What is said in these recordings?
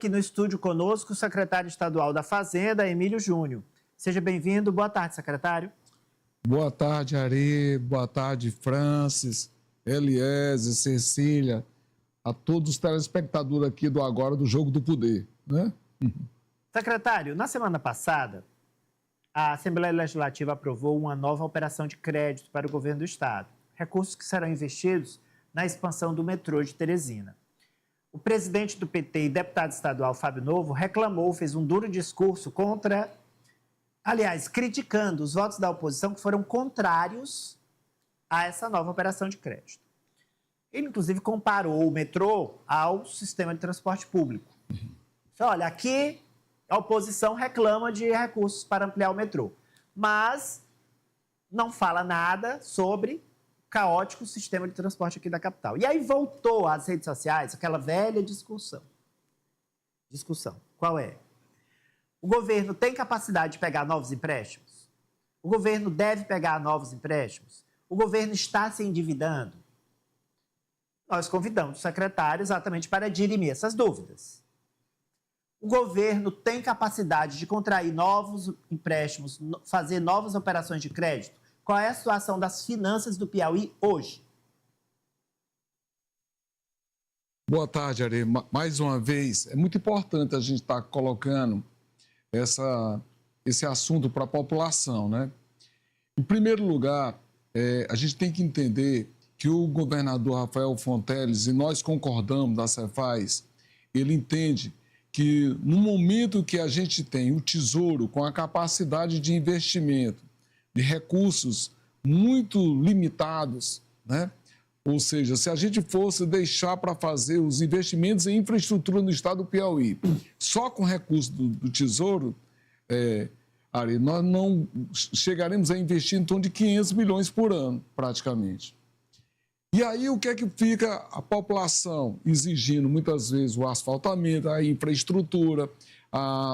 Aqui no estúdio conosco o secretário estadual da Fazenda, Emílio Júnior. Seja bem-vindo. Boa tarde, secretário. Boa tarde, Ari. Boa tarde, Francis, Eliese, Cecília, a todos os telespectadores aqui do Agora do Jogo do Poder, né? Secretário, na semana passada, a Assembleia Legislativa aprovou uma nova operação de crédito para o governo do Estado. Recursos que serão investidos na expansão do metrô de Teresina. O presidente do PT e deputado estadual, Fábio Novo, fez um duro discurso criticando os votos da oposição que foram contrários a essa nova operação de crédito. Ele, inclusive, comparou o metrô ao sistema de transporte público. Então, olha, aqui a oposição reclama de recursos para ampliar o metrô, mas não fala nada sobre caótico sistema de transporte aqui da capital. E aí voltou às redes sociais aquela velha discussão. Qual é? O governo tem capacidade de pegar novos empréstimos? O governo deve pegar novos empréstimos? O governo está se endividando? Nós convidamos o secretário exatamente para dirimir essas dúvidas. O governo tem capacidade de contrair novos empréstimos, fazer novas operações de crédito? Qual é a situação das finanças do Piauí hoje? Boa tarde, Ari. Mais uma vez, é muito importante a gente estar colocando esse assunto para a população, né? Em primeiro lugar, a gente tem que entender que o governador Rafael Fonteles, e nós concordamos da Cefaz, ele entende que no momento que a gente tem o Tesouro com a capacidade de investimento, de recursos muito limitados, né? Ou seja, se a gente fosse deixar para fazer os investimentos em infraestrutura no estado do Piauí, só com recursos do Tesouro, Ari, nós não chegaremos a investir em torno de 500 milhões por ano, praticamente. E aí o que é que fica a população exigindo muitas vezes? O asfaltamento, a infraestrutura,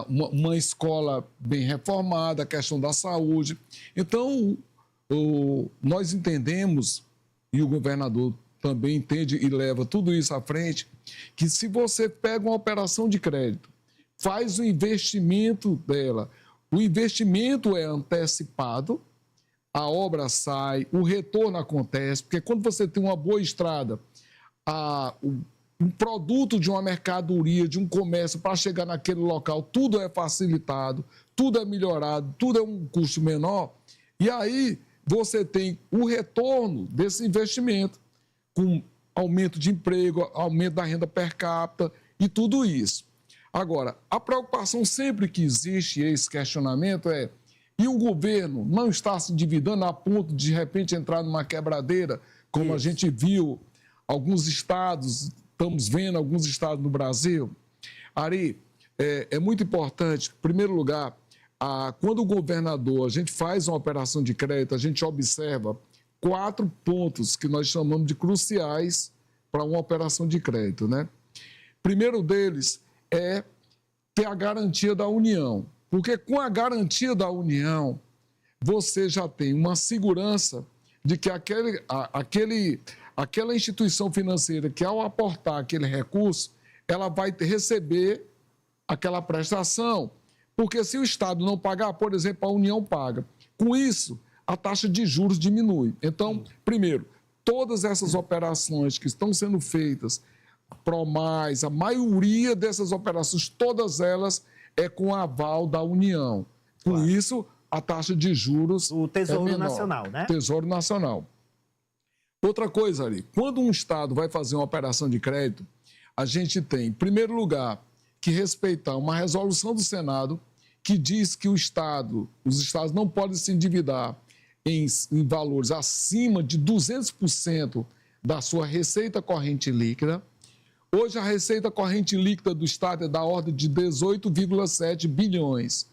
uma escola bem reformada, a questão da saúde. Então, nós entendemos, e o governador também entende e leva tudo isso à frente, que se você pega uma operação de crédito, faz o investimento dela, o investimento é antecipado, a obra sai, o retorno acontece, porque quando você tem uma boa estrada, um produto de uma mercadoria, de um comércio, para chegar naquele local, tudo é facilitado, tudo é melhorado, tudo é um custo menor, e aí você tem o retorno desse investimento, com aumento de emprego, aumento da renda per capita e tudo isso. Agora, a preocupação sempre que existe esse questionamento e o governo não está se endividando a ponto de repente entrar numa quebradeira, como a gente viu alguns estados, estamos vendo alguns estados no Brasil. Ari, é muito importante, em primeiro lugar, quando o governador, a gente faz uma operação de crédito, a gente observa 4 pontos que nós chamamos de cruciais para uma operação de crédito, né? Primeiro deles é ter a garantia da União. Porque com a garantia da União, você já tem uma segurança de que aquela instituição financeira que, ao aportar aquele recurso, ela vai receber aquela prestação. Porque se o Estado não pagar, por exemplo, a União paga. Com isso, a taxa de juros diminui. Então, primeiro, todas essas operações que estão sendo feitas, PROMAS, a maioria dessas operações, todas elas é com aval da União. Com isso, a taxa de juros o Tesouro Nacional, né? Tesouro Nacional. Outra coisa, ali, quando um Estado vai fazer uma operação de crédito, a gente tem, em primeiro lugar, que respeitar uma resolução do Senado que diz que os Estados não podem se endividar em valores acima de 200% da sua receita corrente líquida. Hoje, a receita corrente líquida do Estado é da ordem de 18,7 bilhões.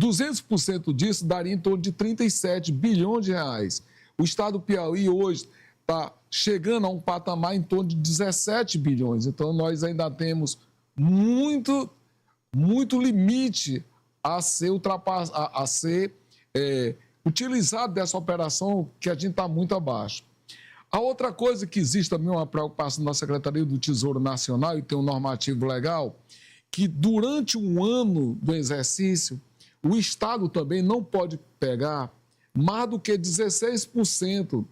200% disso daria em torno de 37 bilhões de reais. O Estado do Piauí hoje está chegando a um patamar em torno de 17 bilhões. Então, nós ainda temos muito limite a ser utilizado dessa operação, que a gente está muito abaixo. A outra coisa que existe também uma preocupação da Secretaria do Tesouro Nacional, e tem um normativo legal, que durante um ano do exercício, o Estado também não pode pegar mais do que 16%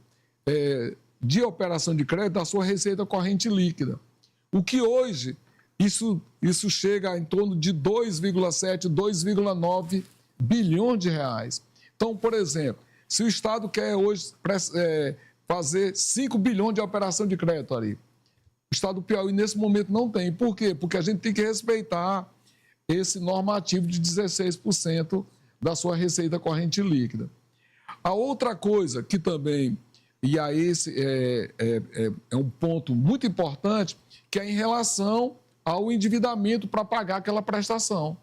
de operação de crédito da sua receita corrente líquida. O que hoje, isso chega em torno de 2,7, 2,9 bilhões de reais. Então, por exemplo, se o Estado quer hoje fazer 5 bilhões de operação de crédito ali, o Estado do Piauí, nesse momento, não tem. Por quê? Porque a gente tem que respeitar esse normativo de 16% da sua receita corrente líquida. A outra coisa que também, e aí esse é um ponto muito importante, que é em relação ao endividamento para pagar aquela prestação.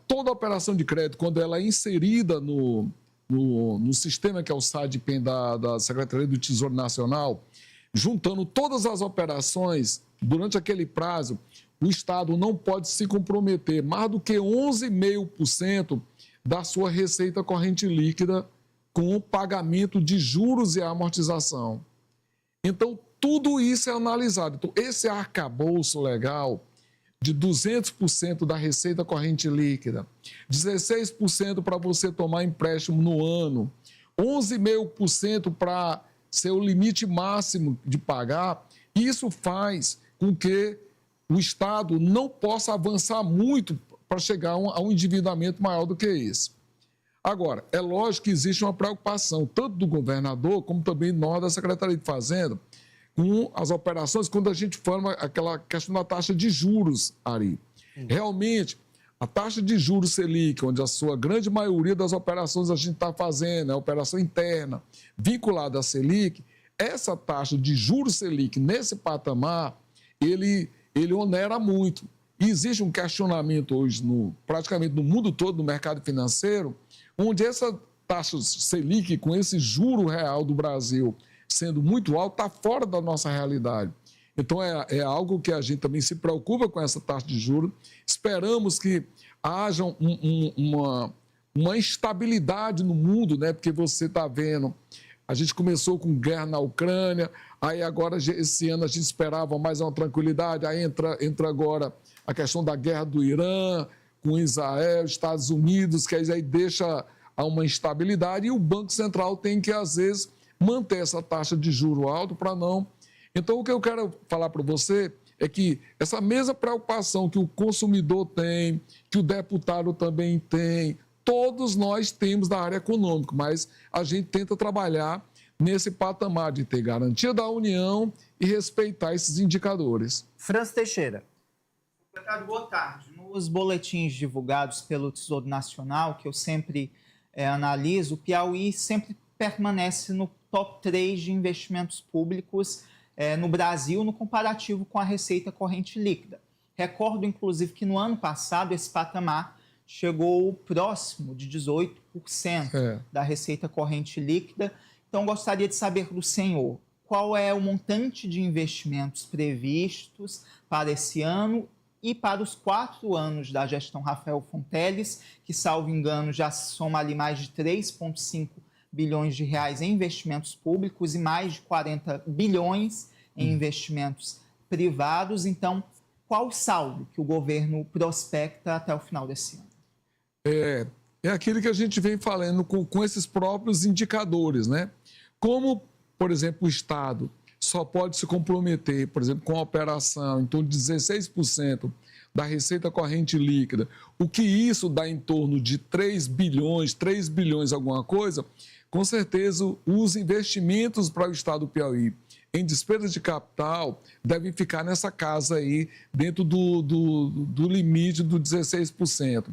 Toda operação de crédito, quando ela é inserida no sistema que é o SADPEN da Secretaria do Tesouro Nacional, juntando todas as operações, durante aquele prazo, o Estado não pode se comprometer mais do que 11,5% da sua receita corrente líquida com o pagamento de juros e amortização. Então, tudo isso é analisado. Então, esse arcabouço legal de 200% da receita corrente líquida, 16% para você tomar empréstimo no ano, 11,5% para ser o limite máximo de pagar, isso faz com que o Estado não possa avançar muito para chegar a um endividamento maior do que esse. Agora, é lógico que existe uma preocupação, tanto do governador, como também nós da Secretaria de Fazenda, com as operações, quando a gente forma aquela questão da taxa de juros, Ari. Realmente, a taxa de juros Selic, onde a sua grande maioria das operações a gente está fazendo, é operação interna, vinculada à Selic, essa taxa de juros Selic, nesse patamar, ele onera muito. E existe um questionamento hoje, praticamente no mundo todo, no mercado financeiro, onde essa taxa Selic, com esse juro real do Brasil sendo muito alto, está fora da nossa realidade. Então, é algo que a gente também se preocupa com essa taxa de juros. Esperamos que haja uma instabilidade no mundo, né? Porque você está vendo, a gente começou com guerra na Ucrânia, aí agora, esse ano, a gente esperava mais uma tranquilidade, aí entra agora a questão da guerra do Irã, com Israel, Estados Unidos, que aí deixa uma instabilidade, e o Banco Central tem que, às vezes, manter essa taxa de juro alto para não... Então, o que eu quero falar para você é que essa mesma preocupação que o consumidor tem, que o deputado também tem, todos nós temos da área econômica, mas a gente tenta trabalhar nesse patamar de ter garantia da União e respeitar esses indicadores. Franz Teixeira. Secretário, boa tarde. Nos boletins divulgados pelo Tesouro Nacional, que eu sempre analiso, o Piauí sempre permanece no top 3 de investimentos públicos no Brasil, no comparativo com a receita corrente líquida. Recordo, inclusive, que no ano passado esse patamar chegou próximo de 18% da receita corrente líquida. Então, gostaria de saber do senhor qual é o montante de investimentos previstos para esse ano e para os 4 anos da gestão Rafael Fonteles, que, salvo engano, já soma ali mais de 3,5 bilhões de reais em investimentos públicos e mais de 40 bilhões em investimentos privados. Então, qual o saldo que o governo prospecta até o final desse ano? É aquilo que a gente vem falando com esses próprios indicadores, né? Como, por exemplo, o Estado só pode se comprometer, por exemplo, com a operação em torno de 16% da receita corrente líquida, o que isso dá em torno de 3 bilhões alguma coisa, com certeza os investimentos para o Estado do Piauí em despesas de capital devem ficar nessa casa aí, dentro do limite do 16%.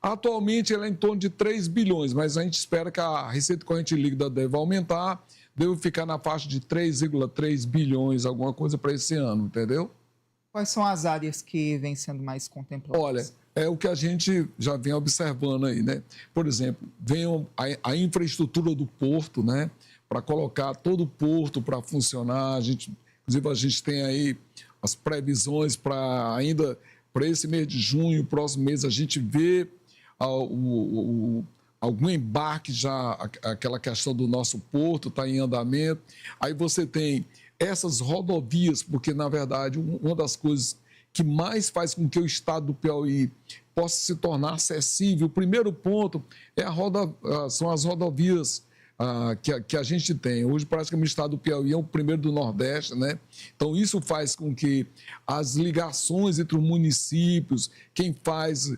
Atualmente ela é em torno de 3 bilhões, mas a gente espera que a receita corrente líquida deva aumentar, deve ficar na faixa de 3,3 bilhões, alguma coisa para esse ano, entendeu? Quais são as áreas que vêm sendo mais contempladas? Olha, é o que a gente já vem observando aí, né? Por exemplo, vem a infraestrutura do porto, né? Para colocar todo o porto para funcionar. Inclusive, a gente tem aí as previsões para ainda para esse mês de junho, próximo mês, a gente vê algum embarque já, aquela questão do nosso porto está em andamento. Aí você tem essas rodovias, porque, na verdade, uma das coisas que mais faz com que o estado do Piauí possa se tornar acessível. O primeiro ponto são as rodovias que a gente tem. Hoje, praticamente, o estado do Piauí é o primeiro do Nordeste, né? Então, isso faz com que as ligações entre os municípios, quem faz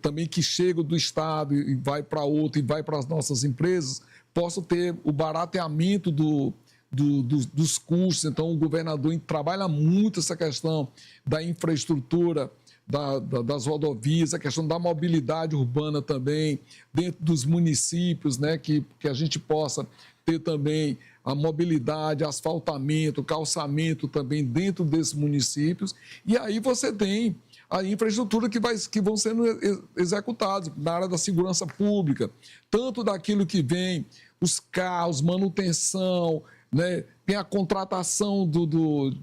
também que chega do estado e vai para outro e vai para as nossas empresas, possam ter o barateamento dos custos. Então, o governador trabalha muito essa questão da infraestrutura, das rodovias, a questão da mobilidade urbana também, dentro dos municípios, né, que a gente possa ter também a mobilidade, asfaltamento, calçamento também dentro desses municípios. E aí você tem a infraestrutura que vão sendo executados na área da segurança pública, tanto daquilo que vem, os carros, manutenção, né, tem a contratação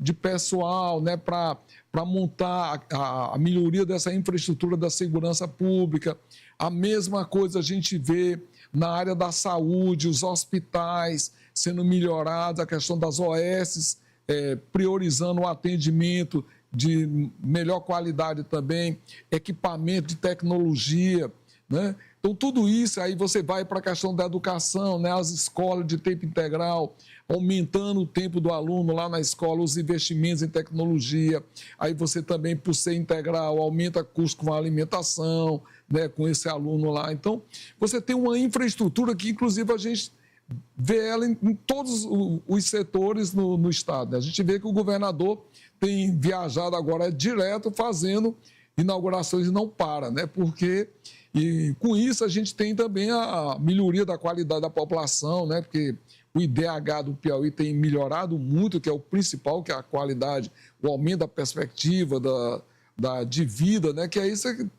de pessoal, né, para montar a melhoria dessa infraestrutura da segurança pública. A mesma coisa a gente vê na área da saúde, os hospitais sendo melhorados, a questão das OS, priorizando o atendimento de melhor qualidade também, equipamento de tecnologia, né? Então, tudo isso, aí você vai para a questão da educação, né? As escolas de tempo integral, aumentando o tempo do aluno lá na escola, os investimentos em tecnologia. Aí você também, por ser integral, aumenta custo com a alimentação, né? Com esse aluno lá. Então, você tem uma infraestrutura que, inclusive, a gente vê ela em todos os setores no Estado, né? A gente vê que o governador tem viajado agora direto fazendo inaugurações e não para, né? Porque... E com isso a gente tem também a melhoria da qualidade da população, né? Porque o IDH do Piauí tem melhorado muito, que é o principal, que é a qualidade, o aumento da perspectiva de vida, né? Que é isso que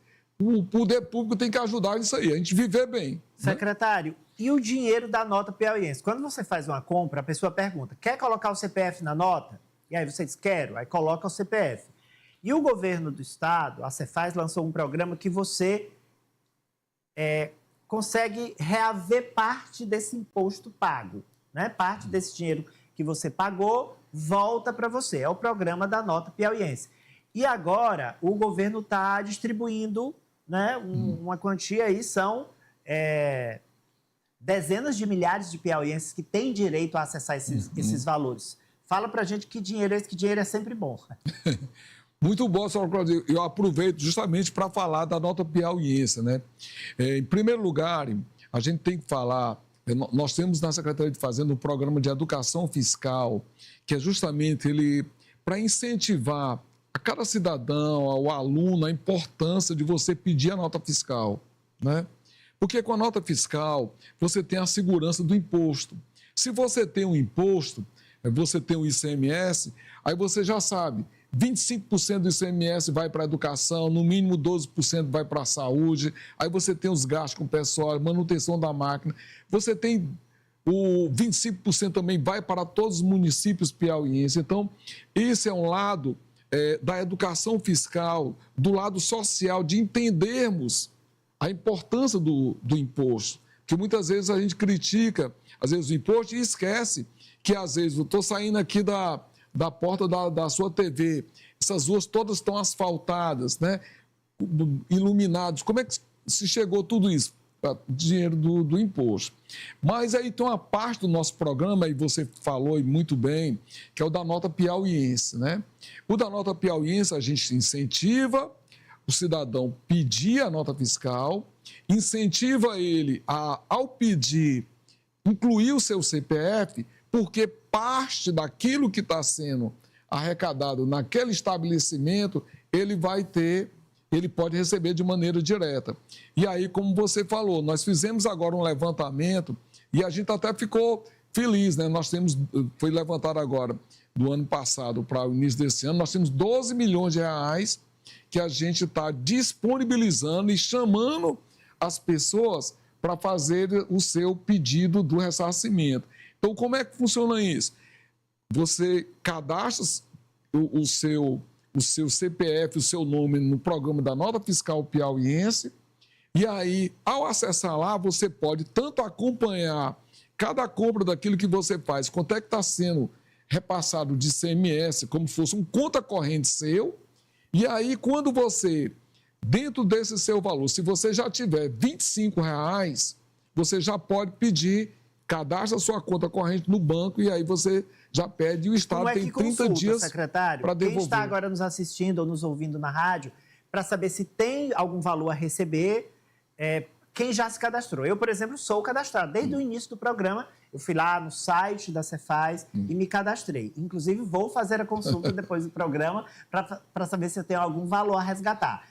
o poder público tem que ajudar nisso aí, a gente viver bem. Secretário, né? E o dinheiro da nota piauiense? Quando você faz uma compra, a pessoa pergunta, quer colocar o CPF na nota? E aí você diz, quero, aí coloca o CPF. E o governo do estado, a Cefaz, lançou um programa que você... consegue reaver parte desse imposto pago, né? Parte desse dinheiro que você pagou volta para você. É o programa da nota piauiense. E agora o governo está distribuindo, né, uma quantia aí, são dezenas de milhares de piauienses que têm direito a acessar esses valores. Fala para a gente que dinheiro é esse, que dinheiro é sempre bom. Muito bom, senhor Claudio. Eu aproveito justamente para falar da nota piauiense, né? Em primeiro lugar, a gente tem que falar, nós temos na Secretaria de Fazenda um programa de educação fiscal, que é justamente para incentivar a cada cidadão, ao aluno, a importância de você pedir a nota fiscal, né? Porque com a nota fiscal, você tem a segurança do imposto. Se você tem um imposto, você tem o ICMS, aí você já sabe, 25% do ICMS vai para a educação, no mínimo 12% vai para a saúde, aí você tem os gastos com o pessoal, manutenção da máquina, você tem o 25% também vai para todos os municípios piauienses. Então, esse é um lado da educação fiscal, do lado social, de entendermos a importância do imposto, que muitas vezes a gente critica, às vezes, o imposto e esquece que, às vezes, eu estou saindo aqui da porta da sua TV, essas ruas todas estão asfaltadas, né? Iluminadas. Como é que se chegou tudo isso? Dinheiro do imposto. Mas aí tem uma parte do nosso programa, e você falou muito bem, que é o da nota piauiense, né? O da nota piauiense, a gente incentiva o cidadão pedir a nota fiscal, incentiva ele ao pedir, incluir o seu CPF, porque parte daquilo que está sendo arrecadado naquele estabelecimento, ele pode receber de maneira direta. E aí, como você falou, nós fizemos agora um levantamento e a gente até ficou feliz, né? Foi levantado agora, do ano passado para o início desse ano, nós temos 12 milhões de reais que a gente está disponibilizando e chamando as pessoas para fazer o seu pedido do ressarcimento. Então, como é que funciona isso? Você cadastra o seu CPF, o seu nome no programa da Nota Fiscal Piauiense, e aí, ao acessar lá, você pode tanto acompanhar cada compra daquilo que você faz, quanto é que está sendo repassado de ICMS, como se fosse um conta corrente seu, E aí, quando você, dentro desse seu valor, se você já tiver R$ 25, você já pode pedir, cadastra a sua conta corrente no banco e aí você já pede e o Estado tem 30 dias para devolver. Quem está agora nos assistindo ou nos ouvindo na rádio, para saber se tem algum valor a receber, quem já se cadastrou. Eu, por exemplo, sou cadastrado. Desde o início do programa, eu fui lá no site da Cefaz e me cadastrei. Inclusive, vou fazer a consulta depois do programa para saber se eu tenho algum valor a resgatar.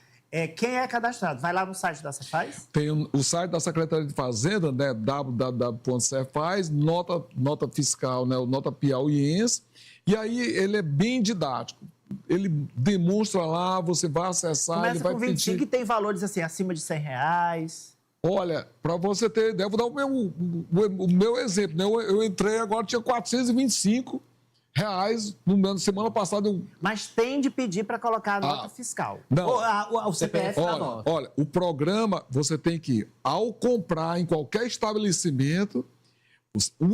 Quem é cadastrado? Vai lá no site da Cefaz? Tem o site da Secretaria de Fazenda, né, www.cefaz, nota fiscal, né, o nota piauiense, e aí ele é bem didático. Ele demonstra lá, você vai acessar, Começa ele vai com 25 pedir. e tem valores assim, acima de R$100. Olha, para você ter ideia, eu vou dar o meu exemplo, né? Eu entrei agora, tinha R$425 na semana passada. Mas tem de pedir para colocar a nota fiscal. Não. O CPF da nota. Olha, o programa, você tem que, ao comprar em qualquer estabelecimento,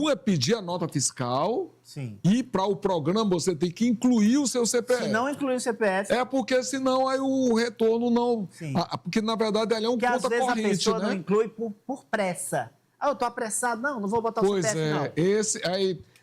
é pedir a nota fiscal. Sim. E para o programa você tem que incluir o seu CPF. Se não incluir o CPF... porque senão aí o retorno não... Sim. Porque na verdade ele é um conta corrente, né? Às vezes a pessoa não inclui por pressa. Eu estou apressado, não vou botar o CPF, não.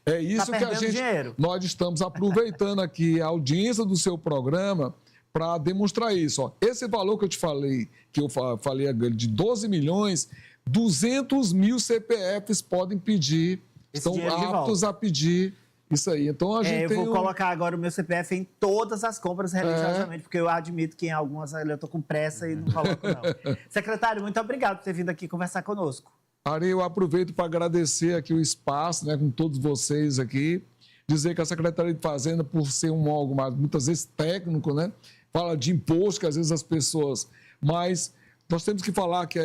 É isso que a gente... dinheiro. Nós estamos aproveitando aqui a audiência do seu programa para demonstrar isso. Ó. Esse valor que eu te falei, que eu falei de 12 milhões, 200 mil CPFs podem pedir, estão aptos a pedir isso aí. Então, a gente eu vou colocar agora o meu CPF em todas as compras religiosamente, porque eu admito que em algumas eu estou com pressa e não coloco, não. Secretário, muito obrigado por ter vindo aqui conversar conosco. Ari, eu aproveito para agradecer aqui o espaço, né, com todos vocês aqui, dizer que a Secretaria de Fazenda, por ser um órgão muitas vezes técnico, né, fala de imposto, que às vezes as pessoas... Mas nós temos que falar que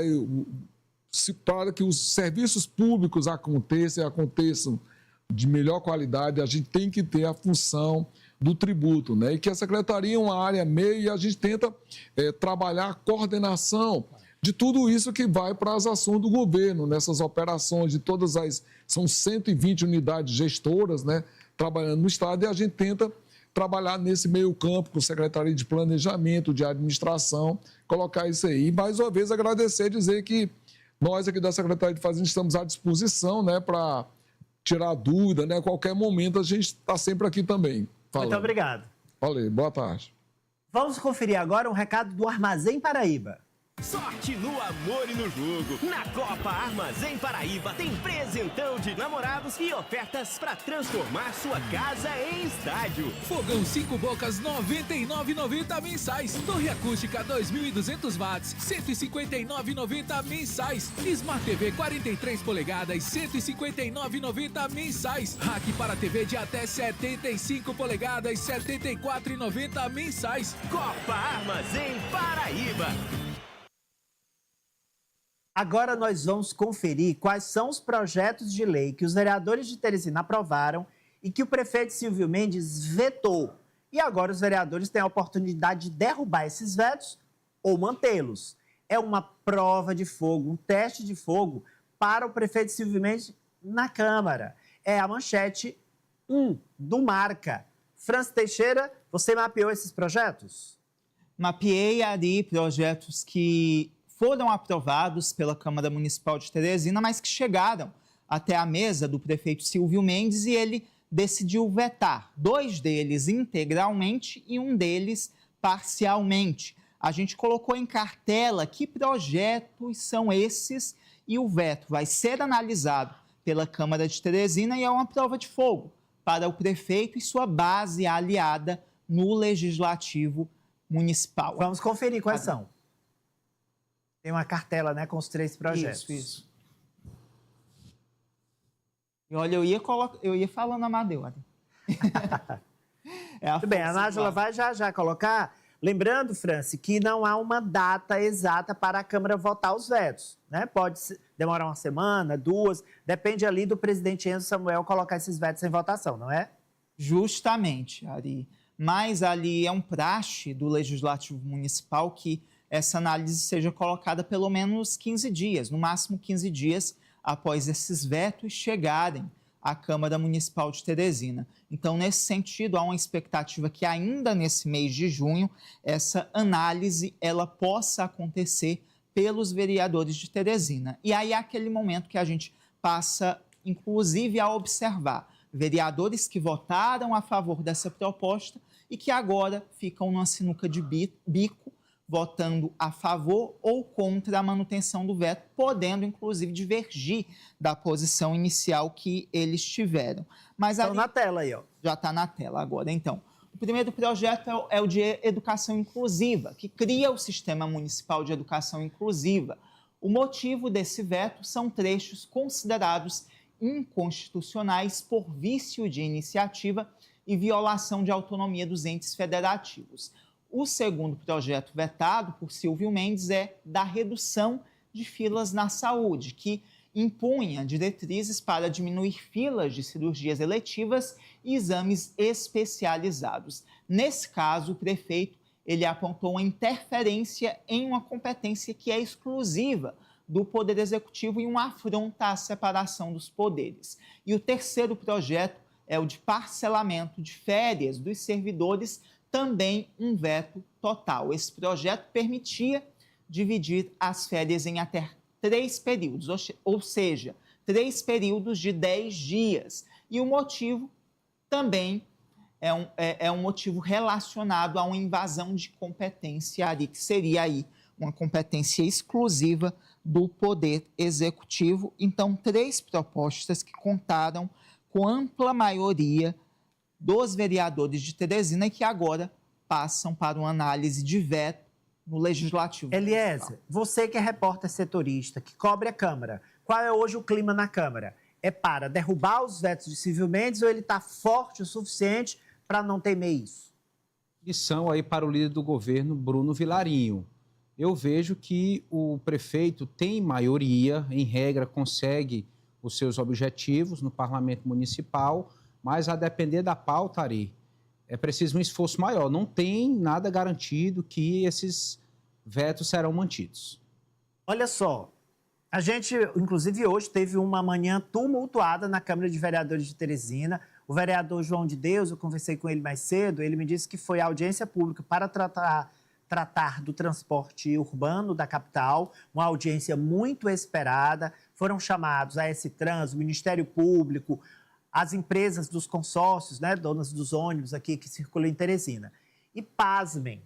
para que os serviços públicos aconteçam de melhor qualidade, a gente tem que ter a função do tributo, né? E que a Secretaria é uma área meio e a gente tenta trabalhar a coordenação de tudo isso que vai para as ações do governo, nessas operações de todas são 120 unidades gestoras, né? Trabalhando no Estado, e a gente tenta trabalhar nesse meio campo com a Secretaria de Planejamento, de Administração, colocar isso aí. E mais uma vez agradecer, dizer que nós aqui da Secretaria de Fazenda estamos à disposição, né, para tirar dúvida, né? A qualquer momento a gente está sempre aqui também. Falando. Muito obrigado. Valeu, boa tarde. Vamos conferir agora um recado do Armazém Paraíba. Sorte no amor e no jogo. Na Copa Armazém Paraíba tem presentão de namorados e ofertas para transformar sua casa em estádio. Fogão 5 bocas R$ 99,90 mensais. Torre acústica 2.200 watts, R$ 159,90 mensais. Smart TV 43 polegadas, R$ 159,90 mensais. Rack para TV de até 75 polegadas, R$ 74,90 mensais. Copa Armazém Paraíba. Agora nós vamos conferir quais são os projetos de lei que os vereadores de Teresina aprovaram e que o prefeito Silvio Mendes vetou. E agora os vereadores têm a oportunidade de derrubar esses vetos ou mantê-los. É uma prova de fogo, um teste de fogo para o prefeito Silvio Mendes na Câmara. É a manchete 1 do Marca. Francis Teixeira, você mapeou esses projetos? Mapeei ali projetos que foram aprovados pela Câmara Municipal de Teresina, mas que chegaram até a mesa do prefeito Silvio Mendes e ele decidiu vetar 2 deles integralmente e um deles parcialmente. A gente colocou em cartela que projetos são esses e o veto vai ser analisado pela Câmara de Teresina e é uma prova de fogo para o prefeito e sua base aliada no Legislativo Municipal. Vamos conferir quais são. Tem uma cartela, né, com os 3 projetos. Isso. E olha, eu ia falando Amadeu. Muito bem, a Nájila vai já colocar. Lembrando, Franci, que não há uma data exata para a Câmara votar os vetos, né? Pode demorar uma semana, 2, depende ali do presidente Enzo Samuel colocar esses vetos em votação, não é? Justamente, Ari. Mas ali é um praxe do Legislativo Municipal que essa análise seja colocada pelo menos 15 dias, no máximo 15 dias após esses vetos chegarem à Câmara Municipal de Teresina. Então, nesse sentido, há uma expectativa que ainda nesse mês de junho, essa análise ela possa acontecer pelos vereadores de Teresina. E aí é aquele momento que a gente passa, inclusive, a observar vereadores que votaram a favor dessa proposta e que agora ficam numa sinuca de bico, votando a favor ou contra a manutenção do veto, podendo, inclusive, divergir da posição inicial que eles tiveram. Mas Estão na tela aí, ó. Já está na tela agora. Então, o primeiro projeto é o de educação inclusiva, que cria o Sistema Municipal de Educação Inclusiva. O motivo desse veto são trechos considerados inconstitucionais por vício de iniciativa e violação de autonomia dos entes federativos. O segundo projeto vetado por Silvio Mendes é da redução de filas na saúde, que impunha diretrizes para diminuir filas de cirurgias eletivas e exames especializados. Nesse caso, o prefeito ele apontou uma interferência em uma competência que é exclusiva do Poder Executivo e uma afronta à separação dos poderes. E o terceiro projeto é o de parcelamento de férias dos servidores, também um veto total. Esse projeto permitia dividir as férias em até 3 períodos, ou seja, 3 períodos de 10 dias. E o motivo também é um motivo relacionado a uma invasão de competência ali, que seria aí uma competência exclusiva do Poder Executivo. Então, 3 propostas que contaram com ampla maioria dos vereadores de Teresina e que agora passam para uma análise de veto no Legislativo. Eliezer, você que é repórter setorista, que cobre a Câmara, qual é hoje o clima na Câmara? É para derrubar os vetos de Silvio Mendes ou ele está forte o suficiente para não temer isso? Lição aí para o líder do governo, Bruno Vilarinho. Eu vejo que o prefeito tem maioria, em regra consegue os seus objetivos no parlamento municipal, mas a depender da pauta, Ari, é preciso um esforço maior. Não tem nada garantido que esses vetos serão mantidos. Olha só, a gente, inclusive hoje, teve uma manhã tumultuada na Câmara de Vereadores de Teresina. O vereador João de Deus, eu conversei com ele mais cedo, ele me disse que foi a audiência pública para tratar do transporte urbano da capital, uma audiência muito esperada. Foram chamados a S-Trans, o Ministério Público, as empresas dos consórcios, né, donas dos ônibus aqui que circulam em Teresina. E pasmem,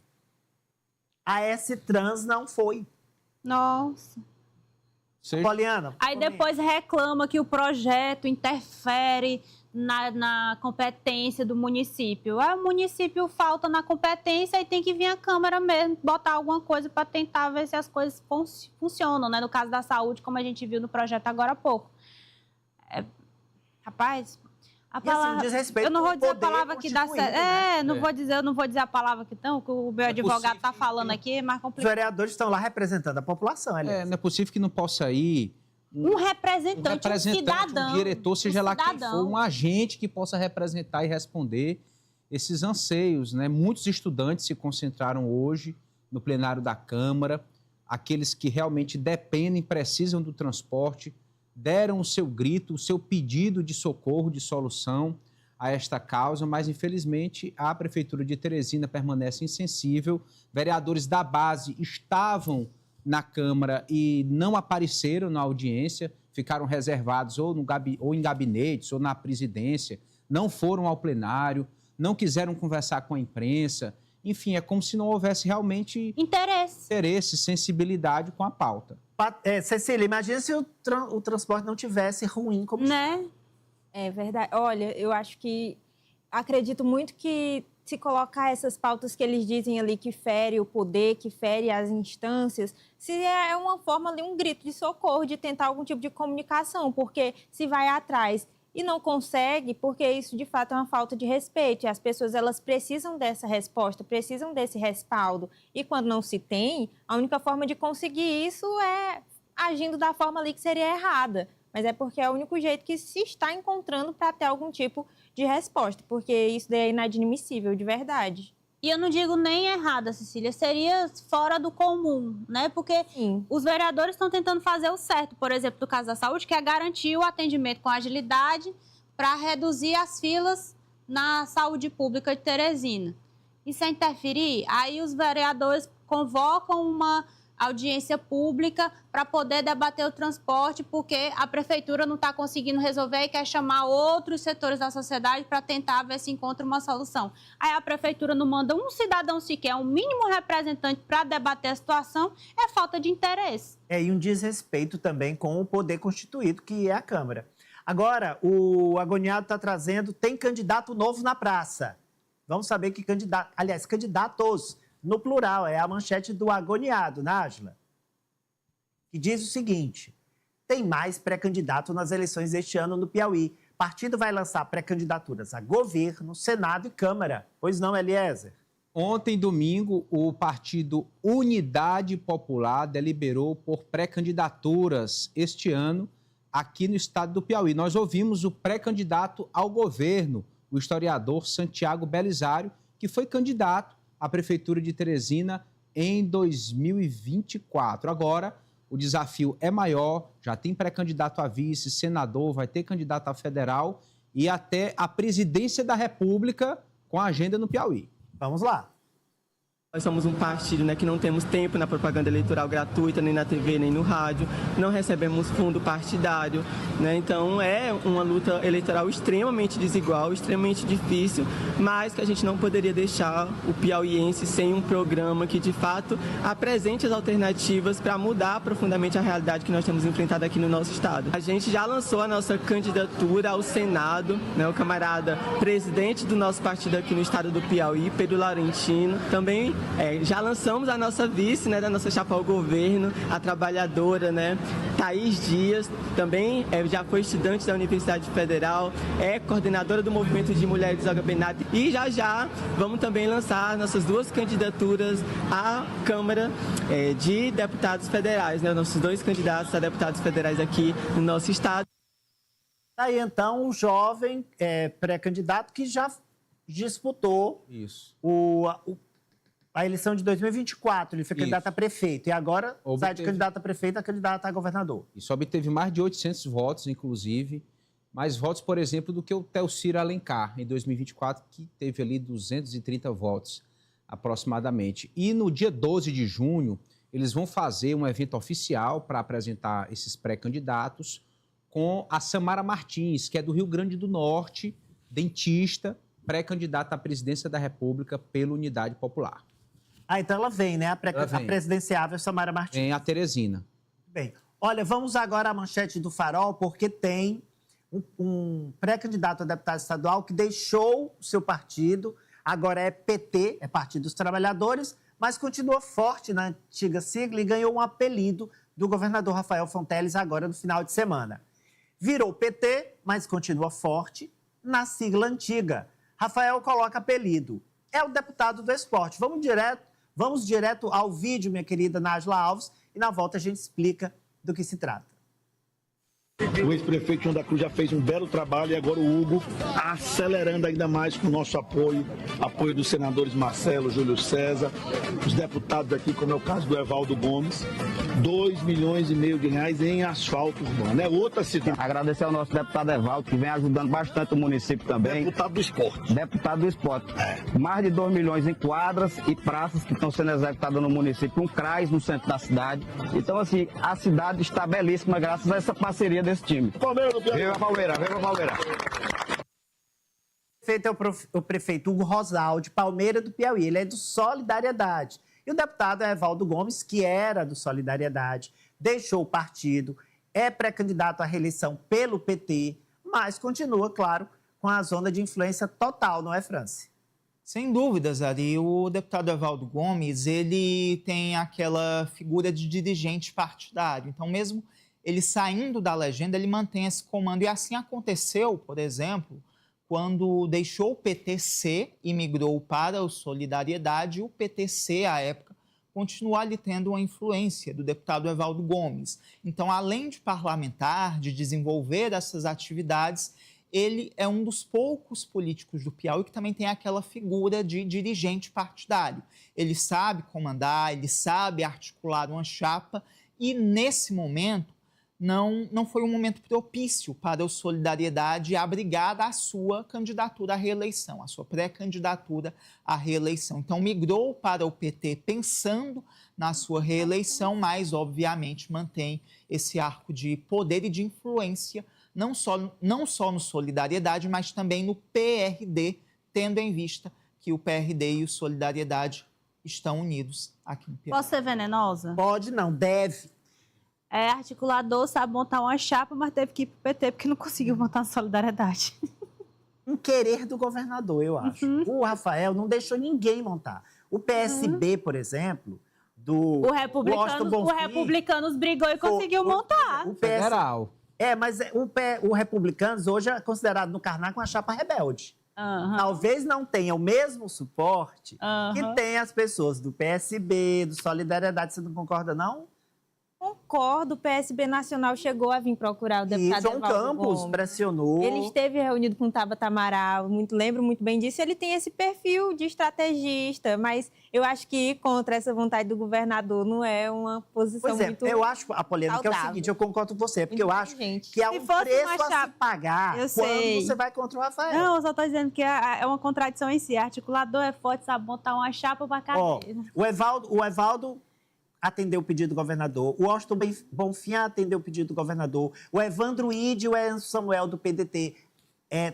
a S-Trans não foi. Nossa. Poliana, aí depois reclama que o projeto interfere na competência do município. O município falta na competência e tem que vir a Câmara mesmo, botar alguma coisa para tentar ver se as coisas funcionam, né? No caso da saúde, como a gente viu no projeto agora há pouco. Rapaz, a palavra... assim, diz respeito eu não vou dizer a poder palavra que dá certo. né? Eu não vou dizer a palavra que estão, que o meu advogado está falando aqui, é mais Os complicado. vereadores estão lá representando a população, Não é possível que não possa ir Um representante, um cidadão. um diretor, seja lá quem cidadão. for, um agente que possa representar e responder esses anseios, né? Muitos estudantes se concentraram hoje no plenário da Câmara, aqueles que realmente dependem, precisam do transporte, deram o seu grito, o seu pedido de socorro, de solução a esta causa, mas infelizmente a Prefeitura de Teresina permanece insensível. Vereadores da base estavam na Câmara e não apareceram na audiência, ficaram reservados ou em gabinetes ou na presidência, não foram ao plenário, não quiseram conversar com a imprensa. Enfim, é como se não houvesse realmente interesse, sensibilidade com a pauta. Cecília, imagina se o transporte não tivesse ruim como Né? É verdade. Olha, eu acho que... Acredito muito que se colocar essas pautas que eles dizem ali que fere o poder, que fere as instâncias, se é uma forma ali, um grito de socorro, de tentar algum tipo de comunicação, porque se vai atrás e não consegue, porque isso de fato é uma falta de respeito, e as pessoas elas precisam dessa resposta, precisam desse respaldo, e quando não se tem, a única forma de conseguir isso é agindo da forma ali que seria errada, mas é porque é o único jeito que se está encontrando para ter algum tipo de resposta, porque isso daí é inadmissível, de verdade. E eu não digo nem errada, Cecília, seria fora do comum, né? Porque os vereadores estão tentando fazer o certo, por exemplo, do caso da saúde, que é garantir o atendimento com agilidade para reduzir as filas na saúde pública de Teresina. Isso é interferir? Aí os vereadores convocam uma audiência pública para poder debater o transporte, porque a prefeitura não está conseguindo resolver e quer chamar outros setores da sociedade para tentar ver se encontra uma solução. Aí a prefeitura não manda um cidadão sequer, um mínimo representante para debater a situação, é falta de interesse. E um desrespeito também com o poder constituído, que é a Câmara. Agora, o Agoniado está trazendo, tem candidato novo na praça. Vamos saber que candidato, aliás, candidatos, no plural, é a manchete do Agoniado, Nájila, que diz o seguinte: tem mais pré-candidato nas eleições deste ano no Piauí. Partido vai lançar pré-candidaturas a governo, Senado e Câmara. Pois não, Eliezer? Ontem, domingo, o partido Unidade Popular deliberou por pré-candidaturas este ano aqui no estado do Piauí. Nós ouvimos o pré-candidato ao governo, o historiador Santiago Belisário, que foi candidato à Prefeitura de Teresina em 2024. Agora, o desafio é maior, já tem pré-candidato a vice, senador, vai ter candidato a federal e até a presidência da República com a agenda no Piauí. Vamos lá. Nós somos um partido, né, que não temos tempo na propaganda eleitoral gratuita, nem na TV, nem no rádio, não recebemos fundo partidário, né, então é uma luta eleitoral extremamente desigual, extremamente difícil, mas que a gente não poderia deixar o piauiense sem um programa que de fato apresente as alternativas para mudar profundamente a realidade que nós temos enfrentado aqui no nosso estado. A gente já lançou a nossa candidatura ao Senado, né, o camarada presidente do nosso partido aqui no estado do Piauí, Pedro Laurentino, também já lançamos a nossa vice, né, da nossa chapa ao governo, a trabalhadora, né, Thaís Dias, também já foi estudante da Universidade Federal, é coordenadora do Movimento de Mulheres do Agabenat e já vamos também lançar nossas duas candidaturas à Câmara de Deputados Federais, né, nossos dois candidatos a deputados federais aqui no nosso estado. Aí então um jovem pré-candidato que já disputou a eleição de 2024, ele foi candidato a prefeito e agora sai de candidato a prefeito a candidato a governador. Isso obteve mais de 800 votos, inclusive, mais votos, por exemplo, do que o Telciro Alencar, em 2024, que teve ali 230 votos, aproximadamente. E no dia 12 de junho, eles vão fazer um evento oficial para apresentar esses pré-candidatos com a Samara Martins, que é do Rio Grande do Norte, dentista, pré-candidata à presidência da República pela Unidade Popular. Então ela vem, né? A presidenciável Samara Martins. Em a Teresina. Bem, olha, vamos agora à manchete do Farol, porque tem um pré-candidato a deputado estadual que deixou o seu partido, agora é PT, é Partido dos Trabalhadores, mas continua forte na antiga sigla e ganhou um apelido do governador Rafael Fonteles agora no final de semana. Virou PT, mas continua forte na sigla antiga. Rafael coloca apelido. É o deputado do esporte. Vamos direto ao vídeo, minha querida Nájila Alves, e na volta a gente explica do que se trata. O ex-prefeito João da Cruz já fez um belo trabalho e agora o Hugo acelerando ainda mais com o nosso apoio dos senadores Marcelo, Júlio César, os deputados aqui, como é o caso do Evaldo Gomes, 2,5 milhões de reais em asfalto urbano. É outra cidade. Agradecer ao nosso deputado Evaldo, que vem ajudando bastante o município também. Deputado do esporte. Deputado do esporte. Mais de 2 milhões em quadras e praças que estão sendo executadas no município, um CRAS no centro da cidade. Então, assim, a cidade está belíssima graças a essa parceria desse time. Palmeiras, viva a Palmeiras, viva a Palmeiras. O prefeito Hugo Rosal, de Palmeira do Piauí, ele é do Solidariedade. E o deputado é Evaldo Gomes, que era do Solidariedade, deixou o partido, é pré-candidato à reeleição pelo PT, mas continua, claro, com a zona de influência total, não é, Franci? Sem dúvidas, Ari. O deputado Evaldo Gomes, ele tem aquela figura de dirigente partidário. Então, mesmo ele saindo da legenda, ele mantém esse comando. E assim aconteceu, por exemplo, quando deixou o PTC e migrou para o Solidariedade, o PTC, à época, continuou ali tendo uma influência do deputado Evaldo Gomes. Então, além de parlamentar, de desenvolver essas atividades, ele é um dos poucos políticos do Piauí que também tem aquela figura de dirigente partidário. Ele sabe comandar, ele sabe articular uma chapa e, nesse momento, não foi um momento propício para o Solidariedade abrigar a sua candidatura à reeleição, a sua pré-candidatura à reeleição. Então, migrou para o PT pensando na sua reeleição, mas, obviamente, mantém esse arco de poder e de influência, não só no Solidariedade, mas também no PRD, tendo em vista que o PRD e o Solidariedade estão unidos aqui no Piauí. Posso ser venenosa? Pode não, deve. Articulador sabe montar uma chapa, mas teve que ir pro PT porque não conseguiu montar a Solidariedade. Um querer do governador, eu acho. O Rafael não deixou ninguém montar. O PSB, por exemplo, o Republicanos brigou e conseguiu montar. O Federal. Mas o Republicanos hoje é considerado no Karnak uma chapa rebelde. Talvez não tenha o mesmo suporte que tem as pessoas do PSB, do Solidariedade. Você não concorda, não? Concordo, o PSB Nacional chegou a vir procurar o deputado João Campos pressionou. Ele esteve reunido com o Tabata Amaral, lembro muito bem disso. Ele tem esse perfil de estrategista, mas eu acho que ir contra essa vontade do governador não é uma posição muito eu acho, Apoliana, que é o seguinte, eu concordo com você, porque eu acho que é um preço a se pagar quando você vai contra o Rafael. Não, eu só estou dizendo que é uma contradição em si. Articulador é forte, sabe montar uma chapa para cadeira. O Evaldo atendeu o pedido do governador, o Washington Bonfim atendeu o pedido do governador, o Evandro Ide e o Enzo Samuel do PDT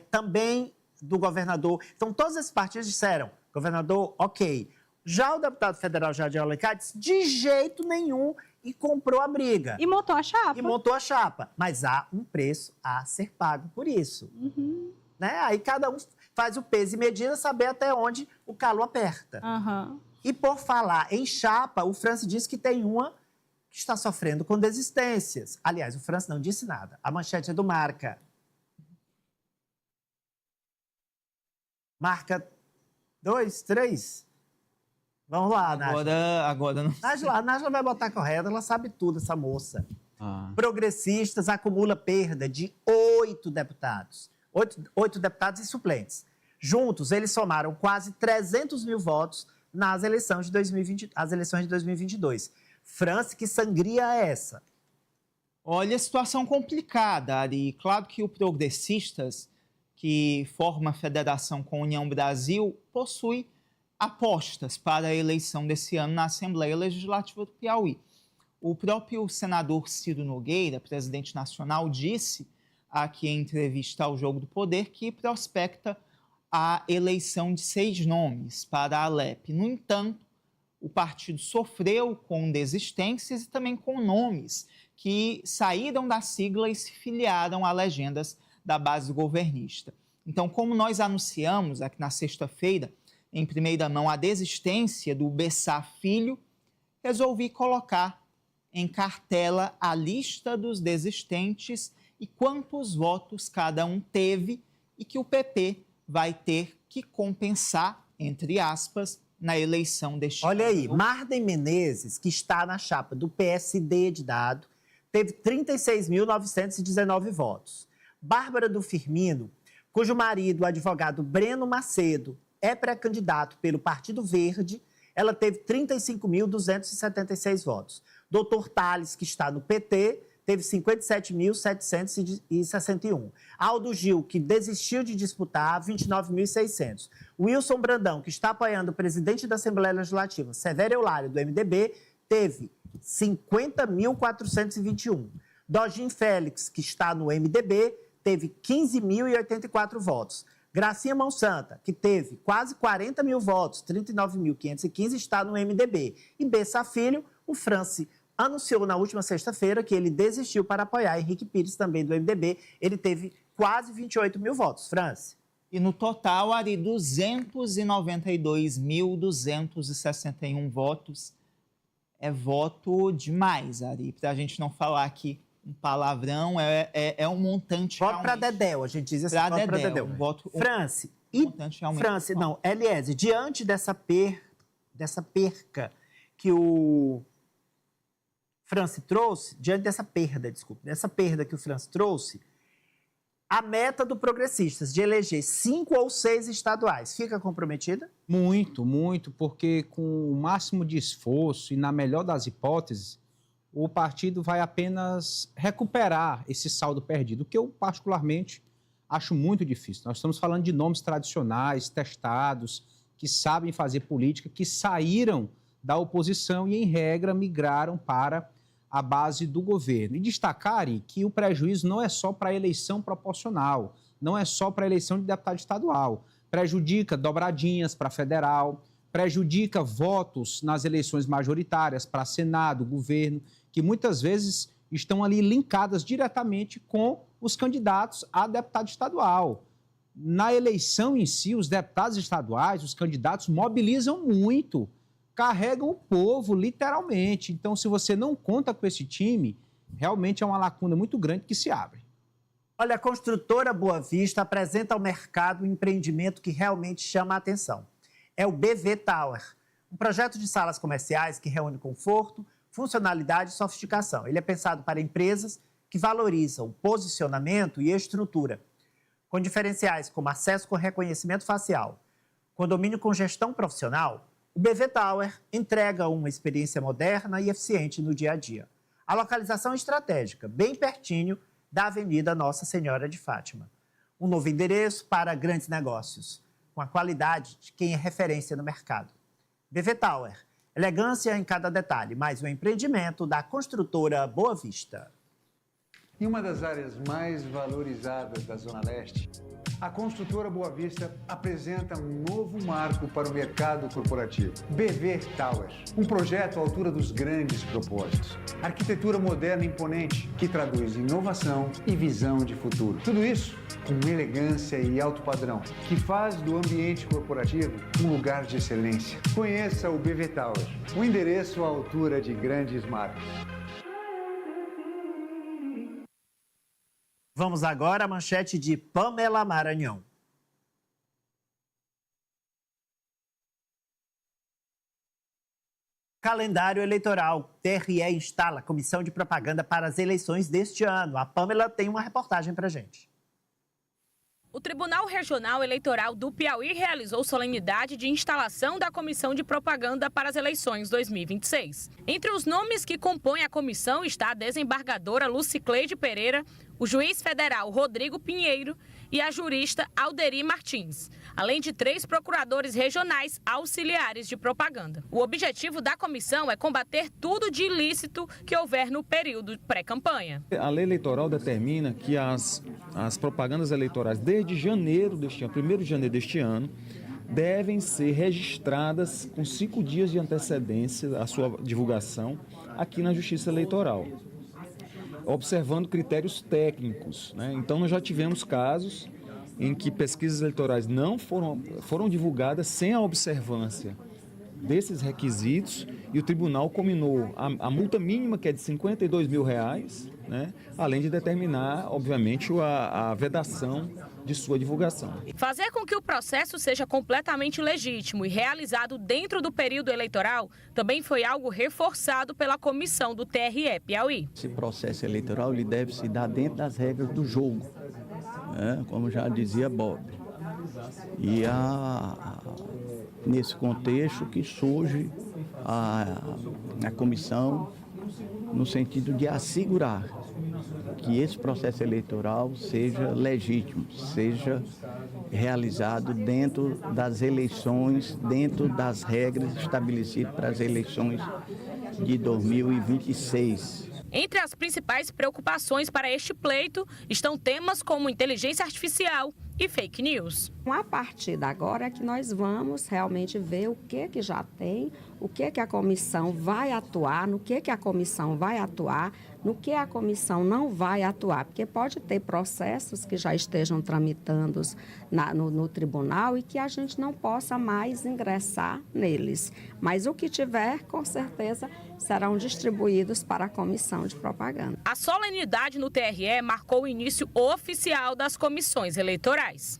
também do governador. Então, todos esses partidos disseram, governador, ok. Já o deputado federal Jardim Alencar disse, de jeito nenhum, e comprou a briga. E montou a chapa. Mas há um preço a ser pago por isso. Né? Aí cada um faz o peso e medida, saber até onde o calo aperta. E por falar em chapa, o Francis disse que tem uma que está sofrendo com desistências. Aliás, o Francis não disse nada. A manchete é do Marca. Marca 2, 3. Vamos lá, Nájila. Agora não. A Nájila vai botar correta, ela sabe tudo, essa moça. Progressistas acumula perda de 8 deputados. 8 deputados e suplentes. Juntos, eles somaram quase 300 mil votos nas eleições de 2022. França, que sangria é essa? Olha, situação complicada, Ari. Claro que o Progressistas, que forma a federação com a União Brasil, possui apostas para a eleição desse ano na Assembleia Legislativa do Piauí. O próprio senador Ciro Nogueira, presidente nacional, disse aqui em entrevista ao Jogo do Poder que prospecta a eleição de 6 nomes para a Alep. No entanto, o partido sofreu com desistências e também com nomes que saíram da sigla e se filiaram a legendas da base governista. Então, como nós anunciamos aqui na sexta-feira, em primeira mão, a desistência do Bessá Filho, resolvi colocar em cartela a lista dos desistentes e quantos votos cada um teve e que o PP vai ter que compensar, entre aspas, na eleição deste ano. Olha aí, Marden Menezes, que está na chapa do PSD de Dado, teve 36.919 votos. Bárbara do Firmino, cujo marido, o advogado Breno Macedo, é pré-candidato pelo Partido Verde, ela teve 35.276 votos. Doutor Tales, que está no PT, teve 57.761. Aldo Gil, que desistiu de disputar, 29.600. Wilson Brandão, que está apoiando o presidente da Assembleia Legislativa, Severo Eulário, do MDB, teve 50.421. Dogin Félix, que está no MDB, teve 15.084 votos. Gracinha Monsanta, que teve quase 40 mil votos, 39.515, está no MDB. E Bessa Filho, o Franci anunciou na última sexta-feira que ele desistiu para apoiar Henrique Pires, também do MDB. Ele teve quase 28 mil votos. Franci. E no total, Ari, 292.261 votos. É voto demais, Ari. Para a gente não falar aqui um palavrão, é um montante. Voto para Dedéu, a gente diz assim, voto para Dedéu. Um voto, Franci. Franci, não, Eliese, diante dessa perca que o Franci trouxe, dessa perda que o Franci trouxe, a meta do Progressistas de eleger 5 ou 6 estaduais fica comprometida? Muito, muito, porque com o máximo de esforço e na melhor das hipóteses, o partido vai apenas recuperar esse saldo perdido, o que eu particularmente acho muito difícil. Nós estamos falando de nomes tradicionais, testados, que sabem fazer política, que saíram da oposição e, em regra, migraram para a base do governo. E destacar que o prejuízo não é só para a eleição proporcional, não é só para a eleição de deputado estadual. Prejudica dobradinhas para federal, prejudica votos nas eleições majoritárias para Senado, governo, que muitas vezes estão ali linkadas diretamente com os candidatos a deputado estadual. Na eleição em si, os deputados estaduais, os candidatos mobilizam muito, carregam o povo, literalmente. Então, se você não conta com esse time, realmente é uma lacuna muito grande que se abre. Olha, a construtora Boa Vista apresenta ao mercado um empreendimento que realmente chama a atenção. É o BV Tower, um projeto de salas comerciais que reúne conforto, funcionalidade e sofisticação. Ele é pensado para empresas que valorizam posicionamento e estrutura, com diferenciais como acesso com reconhecimento facial, condomínio com gestão profissional. O BV Tower entrega uma experiência moderna e eficiente no dia a dia. A localização estratégica, bem pertinho da Avenida Nossa Senhora de Fátima. Um novo endereço para grandes negócios, com a qualidade de quem é referência no mercado. BV Tower, elegância em cada detalhe, mais um empreendimento da construtora Boa Vista. Em uma das áreas mais valorizadas da Zona Leste, a construtora Boa Vista apresenta um novo marco para o mercado corporativo. BV Tower, um projeto à altura dos grandes propósitos. Arquitetura moderna e imponente, que traduz inovação e visão de futuro. Tudo isso com elegância e alto padrão, que faz do ambiente corporativo um lugar de excelência. Conheça o BV Tower, um endereço à altura de grandes marcas. Vamos agora à manchete de Pamela Maranhão. Calendário eleitoral. TRE instala comissão de propaganda para as eleições deste ano. A Pamela tem uma reportagem para a gente. O Tribunal Regional Eleitoral do Piauí realizou solenidade de instalação da Comissão de Propaganda para as eleições 2026. Entre os nomes que compõem a comissão está a desembargadora Lucicleide Pereira, o juiz federal Rodrigo Pinheiro e a jurista Alderi Martins, além de 3 procuradores regionais auxiliares de propaganda. O objetivo da comissão é combater tudo de ilícito que houver no período pré-campanha. A lei eleitoral determina que as propagandas eleitorais, desde janeiro deste ano, 1º de janeiro deste ano, devem ser registradas com 5 dias de antecedência à sua divulgação aqui na Justiça Eleitoral, observando critérios técnicos, né? Então, nós já tivemos casos em que pesquisas eleitorais não foram divulgadas sem a observância desses requisitos e o tribunal combinou a multa mínima, que é de R$52 mil, né? Além de determinar, obviamente, a vedação de sua divulgação. Fazer com que o processo seja completamente legítimo e realizado dentro do período eleitoral também foi algo reforçado pela comissão do TRE Piauí. Esse processo eleitoral ele deve se dar dentro das regras do jogo, né? Como já dizia Bob. E nesse contexto que surge a comissão no sentido de assegurar que esse processo eleitoral seja legítimo, seja realizado dentro das eleições, dentro das regras estabelecidas para as eleições de 2026. Entre as principais preocupações para este pleito estão temas como inteligência artificial e fake news. A partir de agora é que nós vamos realmente ver o que já tem, o que a comissão vai atuar, no que a comissão vai atuar, no que a comissão não vai atuar, porque pode ter processos que já estejam tramitando no tribunal e que a gente não possa mais ingressar neles. Mas o que tiver, com certeza, serão distribuídos para a comissão de propaganda. A solenidade no TRE marcou o início oficial das comissões eleitorais.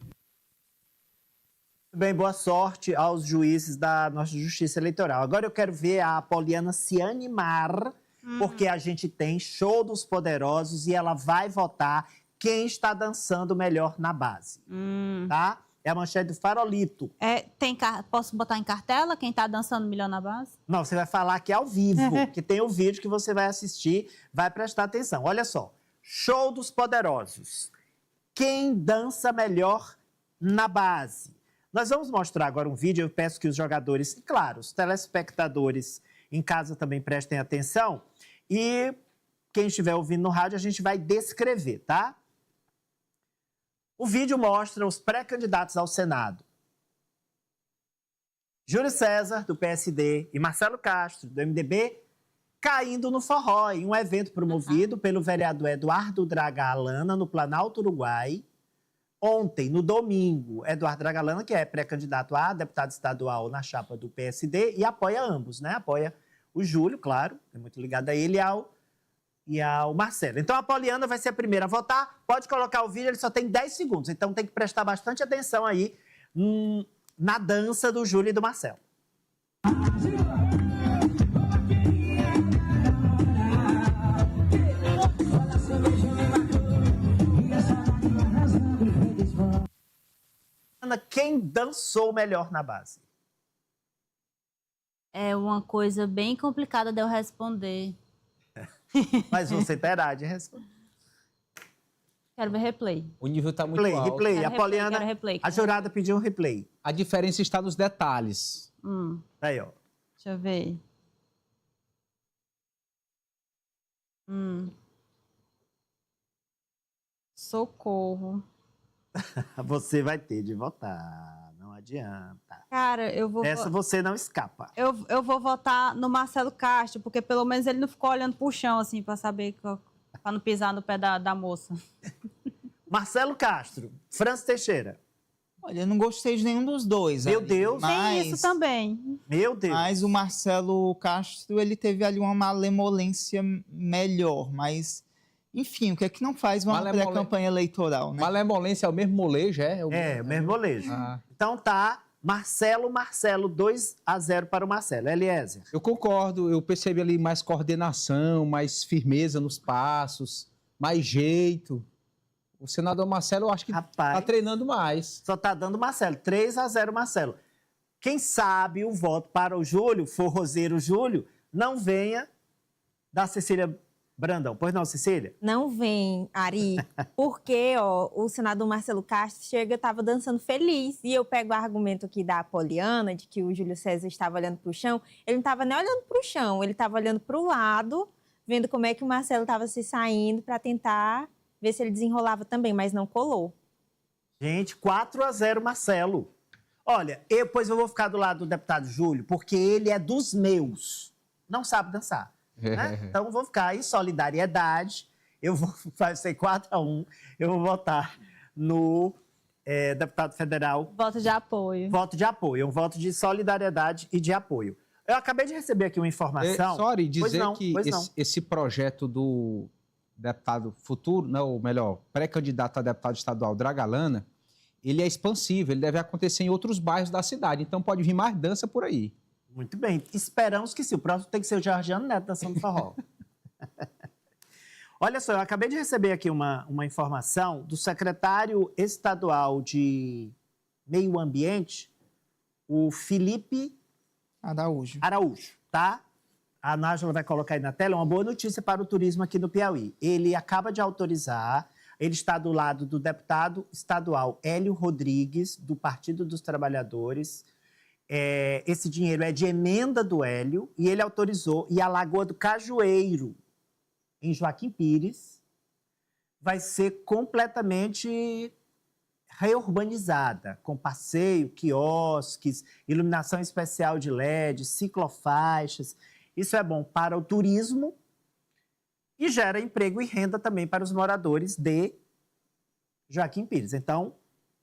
Bem, boa sorte aos juízes da nossa Justiça Eleitoral. Agora eu quero ver a Poliana se animar, porque a gente tem Show dos Poderosos e ela vai votar quem está dançando melhor na base, tá? É a manchete do Farolito. Posso botar em cartela quem está dançando Milhão na Base? Não, você vai falar aqui ao vivo, que tem o vídeo que você vai assistir, vai prestar atenção. Olha só, Show dos Poderosos. Quem dança melhor na base? Nós vamos mostrar agora um vídeo, eu peço que os jogadores, e claro, os telespectadores em casa também prestem atenção. E quem estiver ouvindo no rádio, a gente vai descrever, tá? O vídeo mostra os pré-candidatos ao Senado. Júlio César, do PSD, e Marcelo Castro, do MDB, caindo no forró, em um evento promovido pelo vereador Eduardo Dragalana, no Planalto Uruguai. Ontem, no domingo, Eduardo Dragalana, que é pré-candidato a deputado estadual na chapa do PSD, e apoia ambos, né? Apoia o Júlio, claro, é muito ligado a ele e ao Marcelo. Então, a Poliana vai ser a primeira a votar. Pode colocar o vídeo, ele só tem 10 segundos. Então, tem que prestar bastante atenção aí na dança do Júlio e do Marcelo. Quem dançou melhor na base? É uma coisa bem complicada de eu responder. Mas você terá de responder. Quero ver replay. O nível está muito alto. Replay. Quero A Poliana, replay. a jurada pediu um replay. A diferença está nos detalhes. Aí, ó. Deixa eu ver. Socorro. Você vai ter de votar, não adianta. Cara, eu vou... Essa você não escapa. Eu vou votar no Marcelo Castro, porque pelo menos ele não ficou olhando pro chão, assim, pra saber, pra não pisar no pé da moça. Marcelo Castro, França Teixeira. Olha, eu não gostei de nenhum dos dois. Meu Deus. Tem isso também. Meu Deus. Mas o Marcelo Castro, ele teve ali uma malemolência melhor, mas... Enfim, o que é que não faz uma pré-campanha eleitoral, né? Malemolência é o mesmo molejo, é? O mesmo molejo. Então tá, Marcelo, 2-0 para o Marcelo. Eliezer. Eu concordo, eu percebi ali mais coordenação, mais firmeza nos passos, mais jeito. O senador Marcelo, eu acho que tá treinando mais. Só tá dando Marcelo, 3-0 Marcelo. Quem sabe o voto para o Júlio, forrozeiro Júlio, não venha da Cecília Brandão. Pois não, Cecília? Não vem, Ari, porque o senador Marcelo Castro estava dançando feliz. E eu pego o argumento aqui da Poliana, de que o Júlio César estava olhando para o chão. Ele não estava nem olhando para o chão, ele estava olhando para o lado, vendo como é que o Marcelo estava se saindo para tentar ver se ele desenrolava também, mas não colou. Gente, 4-0 Marcelo. Olha, eu vou ficar do lado do deputado Júlio, porque ele é dos meus. Não sabe dançar. Né? Então, vou ficar em solidariedade. Vai ser 4-1. Eu vou votar no deputado federal. Voto de apoio. Voto de apoio. Um voto de solidariedade e de apoio. Eu acabei de receber aqui uma informação. Dizer que esse projeto do deputado futuro, não, ou melhor, pré-candidato a deputado estadual Dragalana, ele é expansivo, ele deve acontecer em outros bairros da cidade. Então, pode vir mais dança por aí. Muito bem, esperamos que sim. O próximo tem que ser o Georgiano Neto dançando forró. Olha só, eu acabei de receber aqui uma informação do secretário estadual de Meio Ambiente, o Felipe Araújo, tá? A Nájula vai colocar aí na tela uma boa notícia para o turismo aqui no Piauí. Ele acaba de autorizar, ele está do lado do deputado estadual Hélio Rodrigues, do Partido dos Trabalhadores. Esse dinheiro é de emenda do Hélio e ele autorizou. E a Lagoa do Cajueiro, em Joaquim Pires, vai ser completamente reurbanizada, com passeio, quiosques, iluminação especial de LED, ciclofaixas. Isso é bom para o turismo e gera emprego e renda também para os moradores de Joaquim Pires. Então,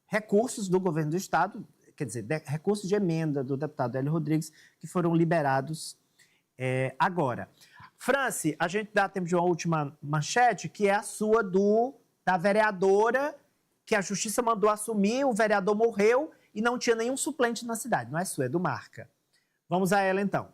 recursos do governo do estado, quer dizer, recursos de emenda do deputado Hélio Rodrigues, que foram liberados agora. Franci, a gente dá tempo de uma última manchete, que é a sua da vereadora, que a justiça mandou assumir, o vereador morreu e não tinha nenhum suplente na cidade. Não é sua, é do Marca. Vamos a ela, então.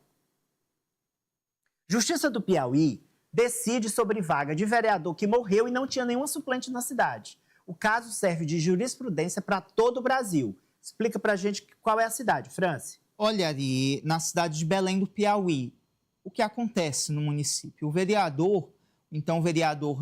Justiça do Piauí decide sobre vaga de vereador que morreu e não tinha nenhum suplente na cidade. O caso serve de jurisprudência para todo o Brasil. Explica para a gente qual é a cidade, Franci. Olha, Ari, na cidade de Belém do Piauí, o que acontece no município? O vereador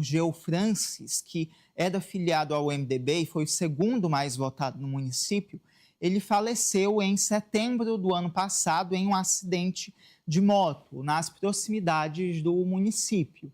Geu Francis, que era filiado ao MDB e foi o segundo mais votado no município, ele faleceu em setembro do ano passado em um acidente de moto nas proximidades do município.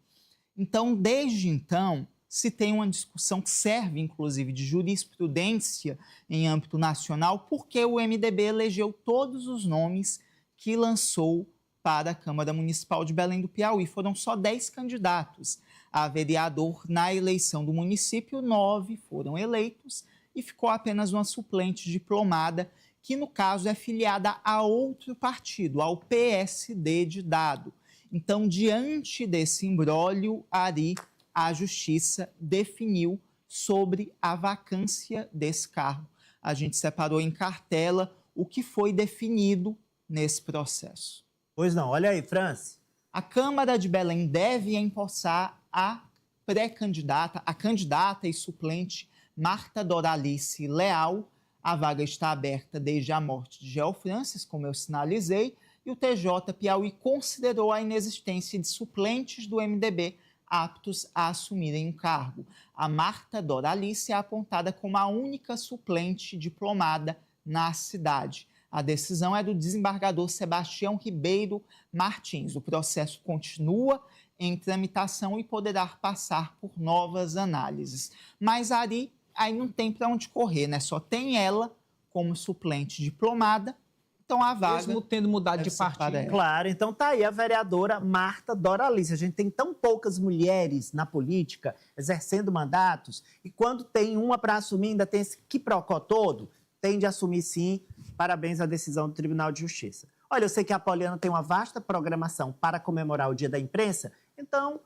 Então, desde então, se tem uma discussão que serve, inclusive, de jurisprudência em âmbito nacional, porque o MDB elegeu todos os nomes que lançou para a Câmara Municipal de Belém do Piauí. Foram só 10 candidatos a vereador na eleição do município, 9 foram eleitos e ficou apenas uma suplente diplomada, que no caso é filiada a outro partido, ao PSD de Dado. Então, diante desse imbróglio, Ari, a Justiça definiu sobre a vacância desse cargo. A gente separou em cartela o que foi definido nesse processo. Pois não, olha aí, Franci. A Câmara de Belém deve empossar a pré-candidata, a candidata e suplente Marta Doralice Leal. A vaga está aberta desde a morte de Geu Francis, como eu sinalizei, e o TJ Piauí considerou a inexistência de suplentes do MDB aptos a assumirem o cargo. A Marta Doralice é apontada como a única suplente diplomada na cidade. A decisão é do desembargador Sebastião Ribeiro Martins. O processo continua em tramitação e poderá passar por novas análises. Mas aí não tem para onde correr, né? Só tem ela como suplente diplomada. Então, a vaga... Mesmo tendo mudado de partido. Claro, então tá aí a vereadora Marta Doralice. A gente tem tão poucas mulheres na política exercendo mandatos, e quando tem uma para assumir, ainda tem esse quiprocó todo, tem de assumir sim. Parabéns à decisão do Tribunal de Justiça. Olha, eu sei que a Apoliana tem uma vasta programação para comemorar o Dia da Imprensa, então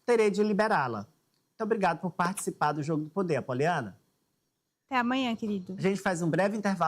terei de liberá-la. Muito obrigado por participar do Jogo do Poder, Apoliana. Até amanhã, querido. A gente faz um breve intervalo.